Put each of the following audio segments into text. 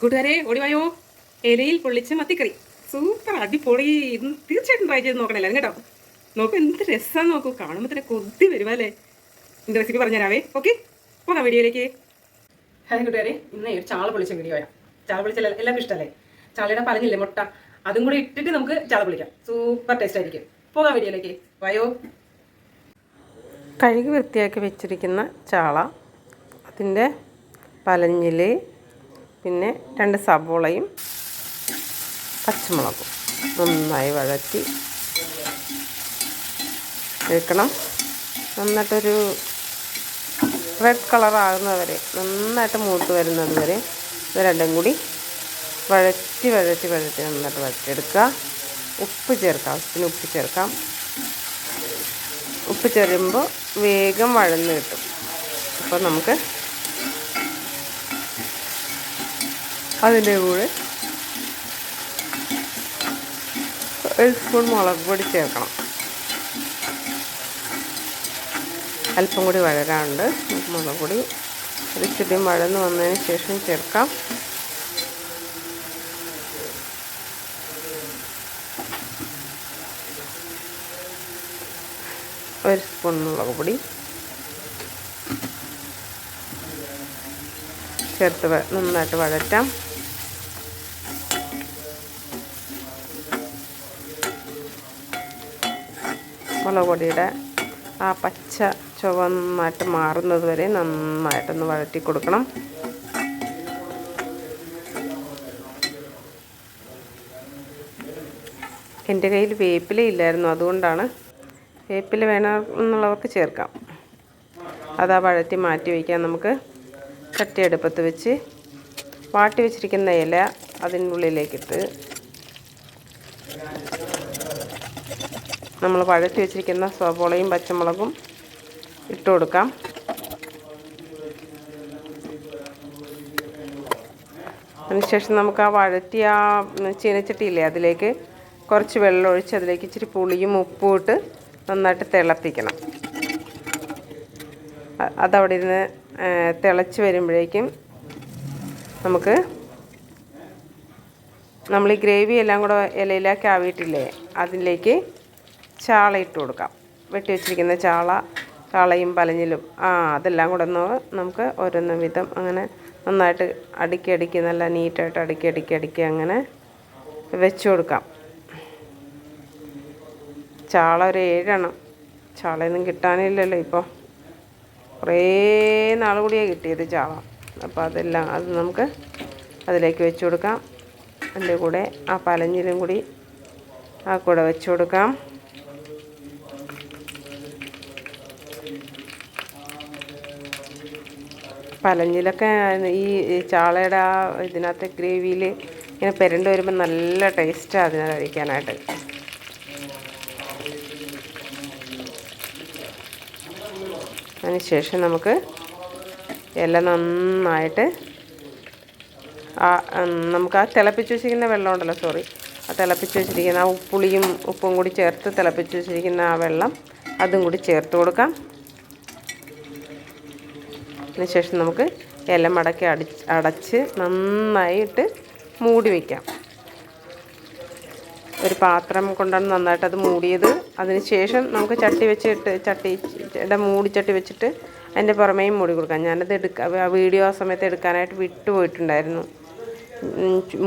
കൂട്ടുകാരെ ഓടിവായോ. ഇലയിൽ പൊള്ളിച്ച മത്തിക്കറി സൂപ്പർ അടിപൊളി. ഇന്ന് തീർച്ചയായിട്ടും ട്രൈ ചെയ്ത് നോക്കണല്ലോ കേട്ടോ. നോക്കൂ എന്ത് രസം, നോക്കൂ കാണുമ്പോൾ തന്നെ കൊതി വരുവാ അല്ലേ. എൻ്റെ റെസിപ്പി പറഞ്ഞുതരാവേ. ഓക്കെ, പോകാം വീഡിയോയിലേക്ക്. ഹായ് കൂട്ടുകാരെ, ഇന്ന് ഒരു ചാള പൊളിച്ച വീഡിയോയാണ്. ചാള പൊളിച്ച എല്ലാവർക്കും ഇഷ്ടമല്ലേ? ചാളയുടെ പലഞ്ഞില്ലേ മുട്ട, അതും കൂടി ഇട്ടിട്ട് നമുക്ക് ചാള പൊളിക്കാം. സൂപ്പർ ടേസ്റ്റ് ആയിരിക്കും. പോകാം വീഡിയോയിലേക്ക് വായോ. കഴുകി വൃത്തിയാക്കി വെച്ചിരിക്കുന്ന ചാള, അതിൻ്റെ പലഞ്ഞിൽ, പിന്നെ 2 സവോളയും പച്ചമുളകും നന്നായി വഴറ്റി എടുക്കണം. നന്നായിട്ടൊരു റെഡ് കളറാകുന്നത് വരെ, നന്നായിട്ട് മൂത്ത് വരുന്നത് വരെ ഇത് രണ്ടും കൂടി വഴറ്റി നന്നായിട്ട് വഴറ്റിയെടുക്കുക. ഉപ്പ് ചേർക്കാം, ആവശ്യത്തിന് ഉപ്പ് ചേർക്കാം. ഉപ്പ് ചേരുമ്പോൾ വേഗം വഴന്ന് കിട്ടും. അപ്പോൾ നമുക്ക് അതിൻ്റെ കൂടെ 1 സ്പൂൺ മുളക് പൊടി ചേർക്കണം. അല്പം കൂടി വഴരാനുണ്ട്. മുളക് പൊടി ഇച്ചിരി വഴന്ന് വന്നതിന് ശേഷം ചേർക്കാം. ഒരു സ്പൂൺ മുളക് പൊടി ചേർത്ത് നന്നായിട്ട് വഴറ്റാം. മുളക് പൊടിയുടെ ആ പച്ച ചുവന്നായിട്ട് മാറുന്നത് വരെ നന്നായിട്ടൊന്ന് വഴറ്റി കൊടുക്കണം. എൻ്റെ കയ്യിൽ വേപ്പില ഇല്ലായിരുന്നു, അതുകൊണ്ടാണ്. വേപ്പില വേണമെന്നുള്ളവർക്ക് ചേർക്കാം. അതാ വഴറ്റി മാറ്റി വയ്ക്കാം. നമുക്ക് ചട്ടി അടുപ്പത്ത് വെച്ച് വാട്ടി വെച്ചിരിക്കുന്ന ഇല അതിൻ്റെ ഉള്ളിലേക്കിട്ട് നമ്മൾ വഴറ്റി വെച്ചിരിക്കുന്ന സവോളയും പച്ചമുളകും ഇട്ട് കൊടുക്കാം. അതിനുശേഷം നമുക്ക് ആ വഴറ്റിയ ചീനച്ചട്ടിയില്ലേ, അതിലേക്ക് കുറച്ച് വെള്ളം ഒഴിച്ച് അതിലേക്ക് ഇച്ചിരി പുളിയും ഉപ്പും ഇട്ട് നന്നായിട്ട് തിളപ്പിക്കണം. അതവിടെ ഇരുന്ന് തിളച്ച് വരുമ്പോഴേക്കും നമുക്ക് നമ്മൾ ഈ ഗ്രേവി എല്ലാം കൂടെ ഇലയിലേക്ക് ആവിയിട്ടില്ലേ, അതിലേക്ക് ചാള ഇട്ട് കൊടുക്കാം. വെട്ടി വെച്ചിരിക്കുന്ന ചാളയും പലഞ്ഞിലും അതെല്ലാം കൂടെ ഒന്ന് നമുക്ക് ഓരോന്ന് വിധം അങ്ങനെ നന്നായിട്ട് അടുക്കി നല്ല നീറ്റായിട്ട് അടുക്കി അങ്ങനെ വെച്ച് കൊടുക്കാം. ചാള ഒരു 7 എണ്ണം. ചാളയൊന്നും കിട്ടാനില്ലല്ലോ ഇപ്പോൾ, കുറേ നാൾ കൂടിയാണ് കിട്ടിയത് ചാള. അപ്പോൾ അത് നമുക്ക് അതിലേക്ക് വെച്ച് കൊടുക്കാം. അതിൻ്റെ കൂടെ ആ പലഞ്ഞിലും കൂടി കൂടെ വെച്ച് കൊടുക്കാം. പലഞ്ഞിലൊക്കെ ഈ ചാളയുടെ ആ ഇതിനകത്ത് ഗ്രേവിയിൽ ഇങ്ങനെ പെരണ്ട് വരുമ്പോൾ നല്ല ടേസ്റ്റാണ് അതിനെ കഴിക്കാനായിട്ട്. അതിനുശേഷം നമുക്ക് ഇല നന്നായിട്ട് നമുക്ക് ആ തിളപ്പിച്ച് വെച്ചിരിക്കുന്ന വെള്ളം ഉണ്ടല്ലോ, ആ തിളപ്പിച്ച് വെച്ചിരിക്കുന്ന ആ പുളിയും ഉപ്പും കൂടി ചേർത്ത് തിളപ്പിച്ച് വെച്ചിരിക്കുന്ന ആ വെള്ളം അതും കൂടി ചേർത്ത് കൊടുക്കാം. അതിനുശേഷം നമുക്ക് ഇല മടക്കി അടച്ച് നന്നായിട്ട് മൂടി വയ്ക്കാം. ഒരു പാത്രം കൊണ്ടാണ് നന്നായിട്ട് അത് മൂടിയത്. അതിനുശേഷം നമുക്ക് ചട്ടിയുടെ മൂടിച്ചട്ടി വെച്ചിട്ട് അതിൻ്റെ പുറമേയും മൂടി കൊടുക്കാം. ഞാനത് വീഡിയോ ആ സമയത്ത് എടുക്കാനായിട്ട് വിട്ടുപോയിട്ടുണ്ടായിരുന്നു.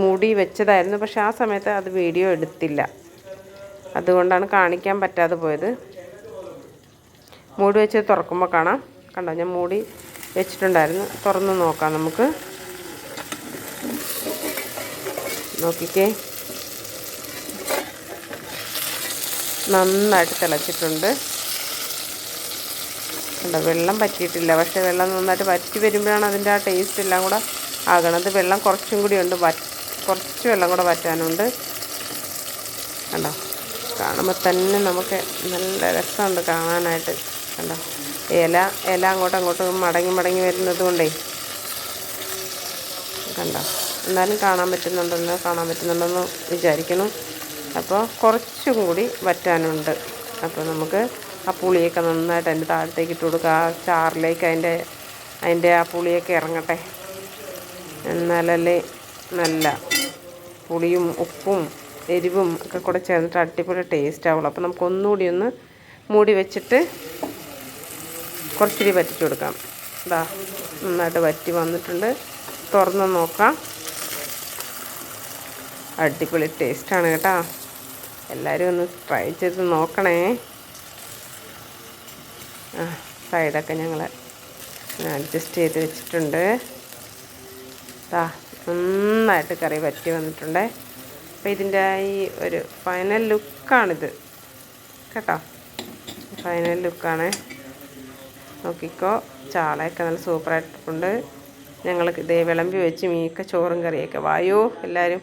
മൂടി വെച്ചതായിരുന്നു, പക്ഷെ ആ സമയത്ത് അത് വീഡിയോ എടുത്തില്ല. അതുകൊണ്ടാണ് കാണിക്കാൻ പറ്റാതെ പോയത്. മൂടി വെച്ച് തുറക്കുമ്പോൾ കാണാം. കണ്ടോ, ഞാൻ മൂടി വെച്ചിട്ടുണ്ടായിരുന്നു. തുറന്ന് നോക്കാം നമുക്ക്. നോക്കിക്കേ, നന്നായിട്ട് തിളച്ചിട്ടുണ്ട്. കണ്ടോ, വെള്ളം പറ്റിയിട്ടില്ല. പക്ഷേ വെള്ളം നന്നായിട്ട് വറ്റി വരുമ്പോഴാണ് അതിൻ്റെ ആ ടേസ്റ്റ് എല്ലാം കൂടെ ആകണത്. വെള്ളം കുറച്ചും കൂടി ഉണ്ട്, കുറച്ച് വെള്ളം കൂടെ വറ്റാനുണ്ട്. കണ്ടോ, കാണുമ്പോൾ തന്നെ നമുക്ക് നല്ല രസമുണ്ട് കാണാനായിട്ട്. കണ്ടോ, ഇല അങ്ങോട്ടും മടങ്ങി വരുന്നത് കൊണ്ടേ കണ്ടോ. എന്നാലും കാണാൻ പറ്റുന്നുണ്ടെന്ന് വിചാരിക്കുന്നു. അപ്പോൾ കുറച്ചും കൂടി വറ്റാനുണ്ട്. അപ്പോൾ നമുക്ക് ആ പുളിയൊക്കെ നന്നായിട്ട് അതിൻ്റെ താഴത്തേക്ക് ഇട്ട് കൊടുക്കുക. ആ ചാറിലേക്ക് അതിൻ്റെ ആ പുളിയൊക്കെ ഇറങ്ങട്ടെ. എന്നാലല്ലേ നല്ല പുളിയും ഉപ്പും എരിവും ഒക്കെ കൂടെ ചേർന്നിട്ട് അടിപൊളി ടേസ്റ്റ് ആവുള്ളൂ. അപ്പോൾ നമുക്ക് ഒന്നുകൂടി ഒന്ന് മൂടി വെച്ചിട്ട് കുറച്ചിരി വറ്റിച്ചു കൊടുക്കാം. ഇതാ നന്നായിട്ട് വറ്റി വന്നിട്ടുണ്ട്. തുറന്ന് നോക്കാം. അടിപൊളി ടേസ്റ്റാണ് കേട്ടോ. എല്ലാവരും ഒന്ന് ട്രൈ ചെയ്ത് നോക്കണേ. സൈഡൊക്കെ ഞങ്ങൾ അഡ്ജസ്റ്റ് ചെയ്ത് വെച്ചിട്ടുണ്ട്. നന്നായിട്ട് കറി വറ്റി വന്നിട്ടുണ്ട്. അപ്പോൾ ഇതിൻ്റെ ഈ ഒരു ഫൈനൽ ലുക്കാണിത് കേട്ടോ. ഫൈനൽ ലുക്കാണ്. നോക്കിക്കോ, ചാളയൊക്കെ നല്ല സൂപ്പറായിട്ടുണ്ട്. ഞങ്ങൾ ഇതേ വിളമ്പി വെച്ച് മീക്ക ചോറും കറിയൊക്കെ വായോ എല്ലാവരും.